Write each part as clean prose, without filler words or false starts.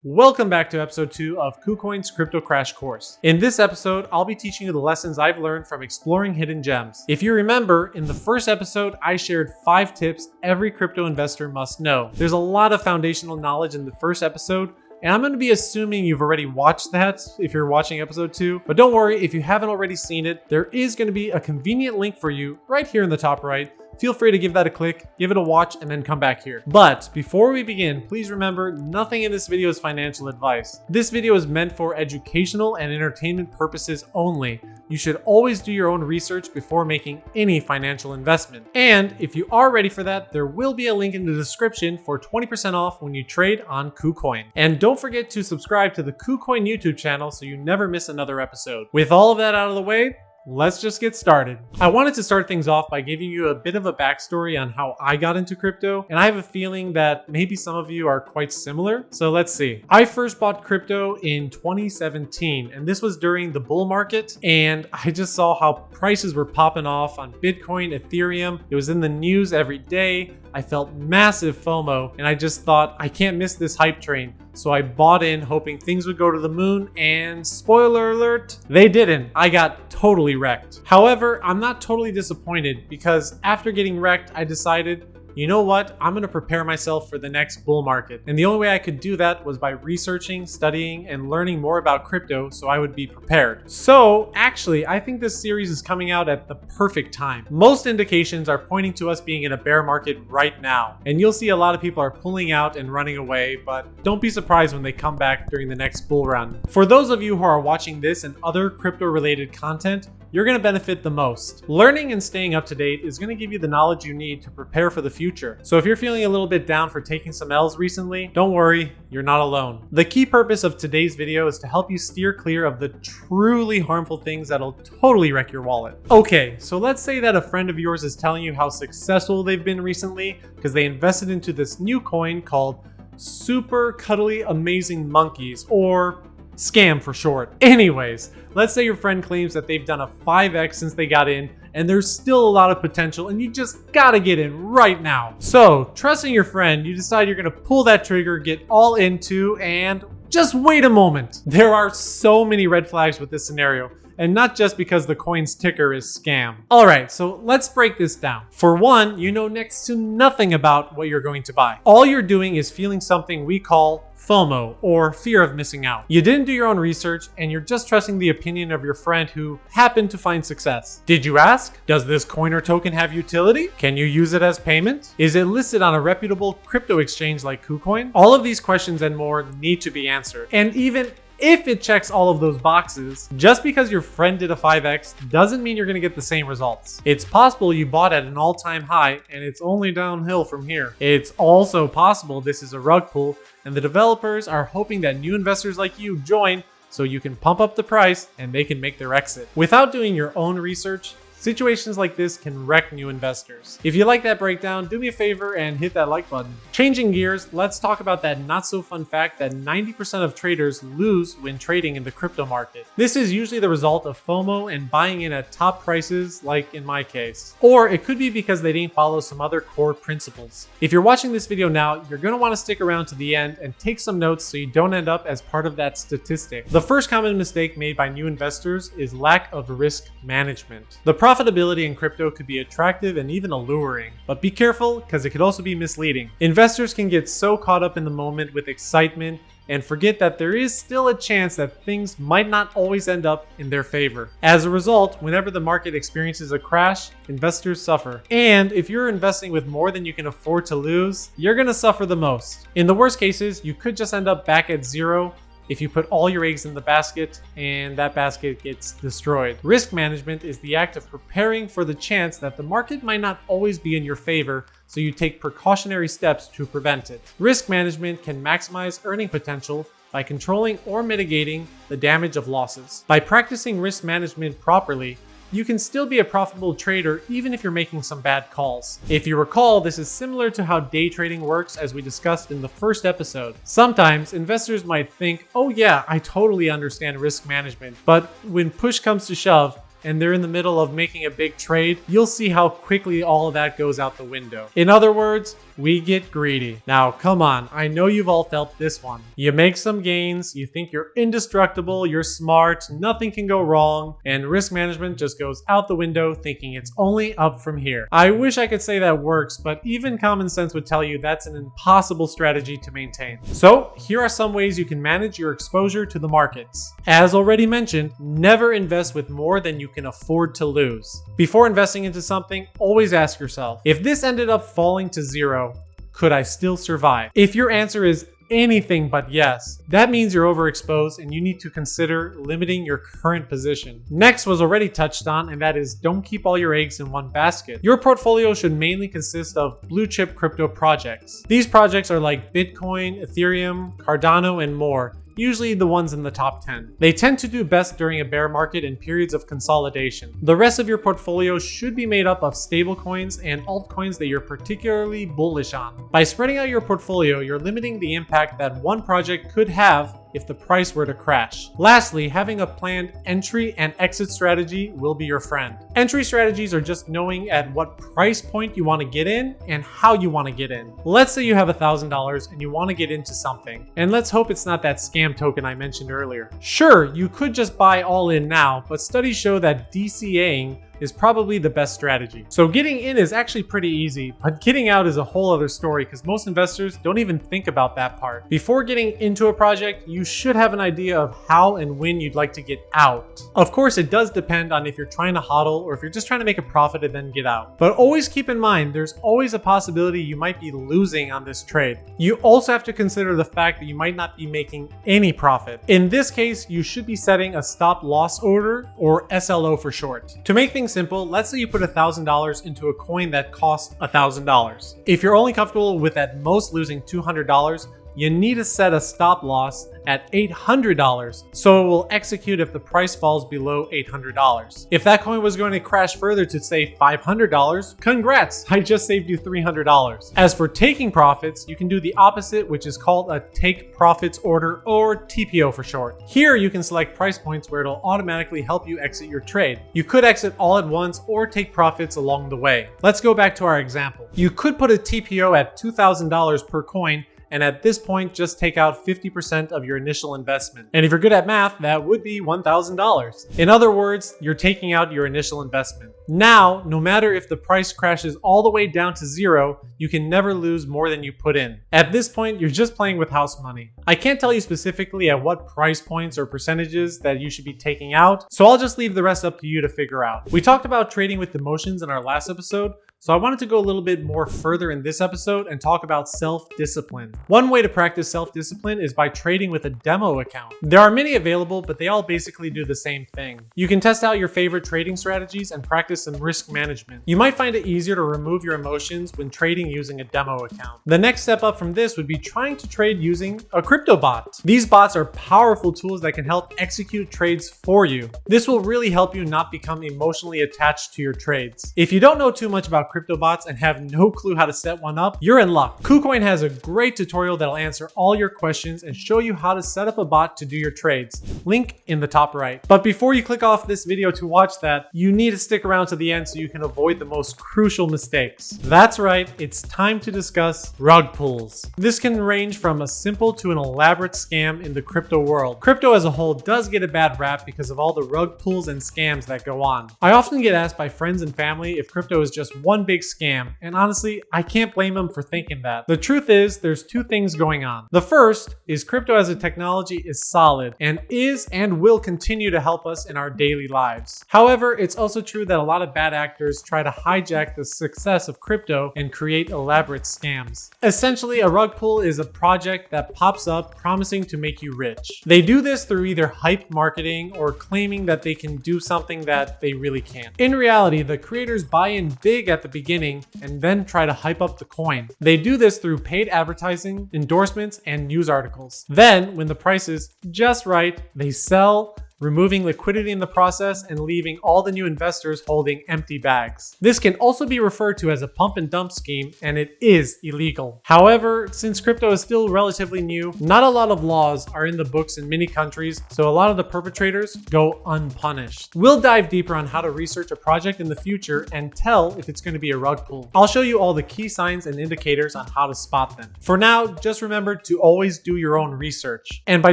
Welcome back to episode 2 of KuCoin's Crypto Crash Course. In this episode, I'll be teaching you the lessons I've learned from exploring hidden gems. If you remember, in the first episode, I shared 5 tips every crypto investor must know. There's a lot of foundational knowledge in the first episode, and I'm going to be assuming you've already watched that if you're watching episode 2. But don't worry, if you haven't already seen it, there is going to be a convenient link for you right here in the top right. Feel free to give that a click, give it a watch, and then come back here. But before we begin, please remember nothing in this video is financial advice. This video is meant for educational and entertainment purposes only. You should always do your own research before making any financial investment. And if you are ready for that, there will be a link in the description for 20% off when you trade on KuCoin. And don't forget to subscribe to the KuCoin YouTube channel so you never miss another episode. With all of that out of the way, let's just get started. I wanted to start things off by giving you a bit of a backstory on how I got into crypto, and I have a feeling that maybe some of you are quite similar. So let's see. I first bought crypto in 2017, and this was during the bull market, and I just saw how prices were popping off on Bitcoin, Ethereum. It was in the news every day. I felt massive FOMO, and I just thought, I can't miss this hype train. So I bought in hoping things would go to the moon, and spoiler alert, they didn't. I got totally wrecked. However, I'm not totally disappointed because after getting wrecked, I decided, you know what? I'm going to prepare myself for the next bull market. And the only way I could do that was by researching, studying, and learning more about crypto so I would be prepared. So actually, I think this series is coming out at the perfect time. Most indications are pointing to us being in a bear market right now. And you'll see a lot of people are pulling out and running away, but don't be surprised when they come back during the next bull run. For those of you who are watching this and other crypto related content, you're going to benefit the most. Learning and staying up to date is going to give you the knowledge you need to prepare for the future. So if you're feeling a little bit down for taking some L's recently, don't worry, you're not alone. The key purpose of today's video is to help you steer clear of the truly harmful things that'll totally wreck your wallet. Okay, so let's say that a friend of yours is telling you how successful they've been recently because they invested into this new coin called Super Cuddly Amazing Monkeys, or scam for short. Anyways, let's say your friend claims that they've done a 5x since they got in, and there's still a lot of potential and you just gotta get in right now. So, trusting your friend, you decide you're gonna pull that trigger, get all into, and just wait a moment. There are so many red flags with this scenario, and not just because the coin's ticker is scam. Alright, so let's break this down. For one, you know next to nothing about what you're going to buy. All you're doing is feeling something we call FOMO, or fear of missing out. You didn't do your own research, and you're just trusting the opinion of your friend who happened to find success. Did you ask? Does this coin or token have utility? Can you use it as payment? Is it listed on a reputable crypto exchange like KuCoin? All of these questions and more need to be answered. And even if it checks all of those boxes, just because your friend did a 5x doesn't mean you're going to get the same results. It's possible you bought at an all-time high and it's only downhill from here. It's also possible this is a rug pull and the developers are hoping that new investors like you join so you can pump up the price and they can make their exit. Without doing your own research, situations like this can wreck new investors. If you like that breakdown, do me a favor and hit that like button. Changing gears, let's talk about that not so fun fact that 90% of traders lose when trading in the crypto market. This is usually the result of FOMO and buying in at top prices, like in my case. Or it could be because they didn't follow some other core principles. If you're watching this video now, you're going to want to stick around to the end and take some notes so you don't end up as part of that statistic. The first common mistake made by new investors is lack of risk management. The profitability in crypto could be attractive and even alluring, but be careful because it could also be misleading. Investors can get so caught up in the moment with excitement and forget that there is still a chance that things might not always end up in their favor. As a result, whenever the market experiences a crash, investors suffer. And if you're investing with more than you can afford to lose, you're gonna suffer the most. In the worst cases, you could just end up back at zero if you put all your eggs in the basket and that basket gets destroyed. Risk management is the act of preparing for the chance that the market might not always be in your favor, so you take precautionary steps to prevent it. Risk management can maximize earning potential by controlling or mitigating the damage of losses. By practicing risk management properly, you can still be a profitable trader even if you're making some bad calls. If you recall, this is similar to how day trading works as we discussed in the first episode. Sometimes investors might think, oh yeah, I totally understand risk management, but when push comes to shove, and they're in the middle of making a big trade, you'll see how quickly all of that goes out the window. In other words, we get greedy. Now, come on, I know you've all felt this one. You make some gains, you think you're indestructible, you're smart, nothing can go wrong, and risk management just goes out the window thinking it's only up from here. I wish I could say that works, but even common sense would tell you that's an impossible strategy to maintain. So, here are some ways you can manage your exposure to the markets. As already mentioned, never invest with more than you can afford to lose. Before investing into something, always ask yourself, if this ended up falling to zero, could I still survive? If your answer is anything but yes, that means you're overexposed and you need to consider limiting your current position. Next was already touched on, and that is don't keep all your eggs in one basket. Your portfolio should mainly consist of blue chip crypto projects. These projects are like Bitcoin, Ethereum, Cardano, and more. Usually the ones in the top 10. They tend to do best during a bear market and periods of consolidation. The rest of your portfolio should be made up of stablecoins and altcoins that you're particularly bullish on. By spreading out your portfolio, you're limiting the impact that one project could have if the price were to crash. Lastly, having a planned entry and exit strategy will be your friend. Entry strategies are just knowing at what price point you want to get in and how you want to get in. Let's say you have $1,000 and you want to get into something, and let's hope it's not that scam token I mentioned earlier. Sure, you could just buy all in now, but studies show that DCAing is probably the best strategy. So getting in is actually pretty easy, but getting out is a whole other story because most investors don't even think about that part. Before getting into a project, you should have an idea of how and when you'd like to get out. Of course, it does depend on if you're trying to hodl or if you're just trying to make a profit and then get out. But always keep in mind, there's always a possibility you might be losing on this trade. You also have to consider the fact that you might not be making any profit. In this case, you should be setting a stop loss order, or SLO for short. To make things simple, let's say you put $1,000 into a coin that costs $1,000. If you're only comfortable with at most losing $200, you need to set a stop loss at $800, so it will execute if the price falls below $800. If that coin was going to crash further to say $500, congrats, I just saved you $300. As for taking profits, you can do the opposite, which is called a take profits order, or TPO for short. Here you can select price points where it'll automatically help you exit your trade. You could exit all at once or take profits along the way. Let's go back to our example. You could put a TPO at $2,000 per coin, and at this point, just take out 50% of your initial investment. And if you're good at math, that would be $1,000. In other words, you're taking out your initial investment. Now, no matter if the price crashes all the way down to zero, you can never lose more than you put in. At this point, you're just playing with house money. I can't tell you specifically at what price points or percentages that you should be taking out, so I'll just leave the rest up to you to figure out. We talked about trading with emotions in our last episode, so I wanted to go a little bit more further in this episode and talk about self-discipline. One way to practice self-discipline is by trading with a demo account. There are many available, but they all basically do the same thing. You can test out your favorite trading strategies and practice some risk management. You might find it easier to remove your emotions when trading using a demo account. The next step up from this would be trying to trade using a crypto bot. These bots are powerful tools that can help execute trades for you. This will really help you not become emotionally attached to your trades. If you don't know too much about crypto bots and have no clue how to set one up, you're in luck. KuCoin has a great tutorial that'll answer all your questions and show you how to set up a bot to do your trades. Link in the top right. But before you click off this video to watch that, you need to stick around to the end so you can avoid the most crucial mistakes. That's right, it's time to discuss rug pulls. This can range from a simple to an elaborate scam in the crypto world. Crypto as a whole does get a bad rap because of all the rug pulls and scams that go on. I often get asked by friends and family if crypto is just one big scam, and honestly, I can't blame them for thinking that. The truth is, there's two things going on. The first is crypto as a technology is solid and is and will continue to help us in our daily lives. However, it's also true that a lot of bad actors try to hijack the success of crypto and create elaborate scams. Essentially, a rug pull is a project that pops up promising to make you rich. They do this through either hype marketing or claiming that they can do something that they really can't. In reality, the creators buy in big at the beginning and then try to hype up the coin. They do this through paid advertising, endorsements, and news articles. Then, when the price is just right, they sell, removing liquidity in the process and leaving all the new investors holding empty bags. This can also be referred to as a pump and dump scheme, and it is illegal. However, since crypto is still relatively new, not a lot of laws are in the books in many countries, so a lot of the perpetrators go unpunished. We'll dive deeper on how to research a project in the future and tell if it's going to be a rug pull. I'll show you all the key signs and indicators on how to spot them. For now, just remember to always do your own research. And by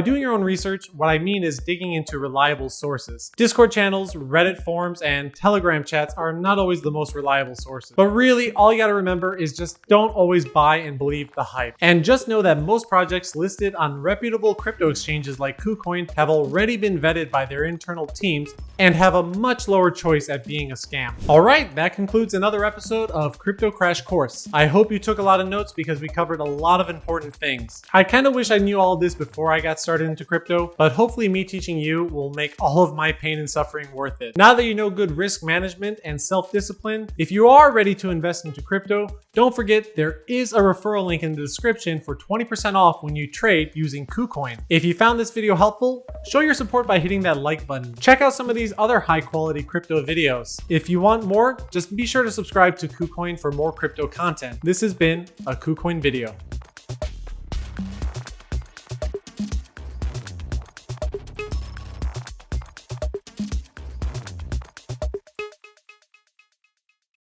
doing your own research, what I mean is digging into reliable sources. Discord channels, Reddit forums, and Telegram chats are not always the most reliable sources. But really, all you gotta remember is just don't always buy and believe the hype. And just know that most projects listed on reputable crypto exchanges like KuCoin have already been vetted by their internal teams and have a much lower choice at being a scam. All right, that concludes another episode of Crypto Crash Course. I hope you took a lot of notes because we covered a lot of important things. I kind of wish I knew all of this before I got started into crypto, but hopefully me teaching you will make all of my pain and suffering worth it. Now that you know good risk management and self-discipline, if you are ready to invest into crypto, don't forget there is a referral link in the description for 20% off when you trade using KuCoin. If you found this video helpful, show your support by hitting that like button. Check out some of these other high quality crypto videos. If you want more, just be sure to subscribe to KuCoin for more crypto content. This has been a KuCoin video.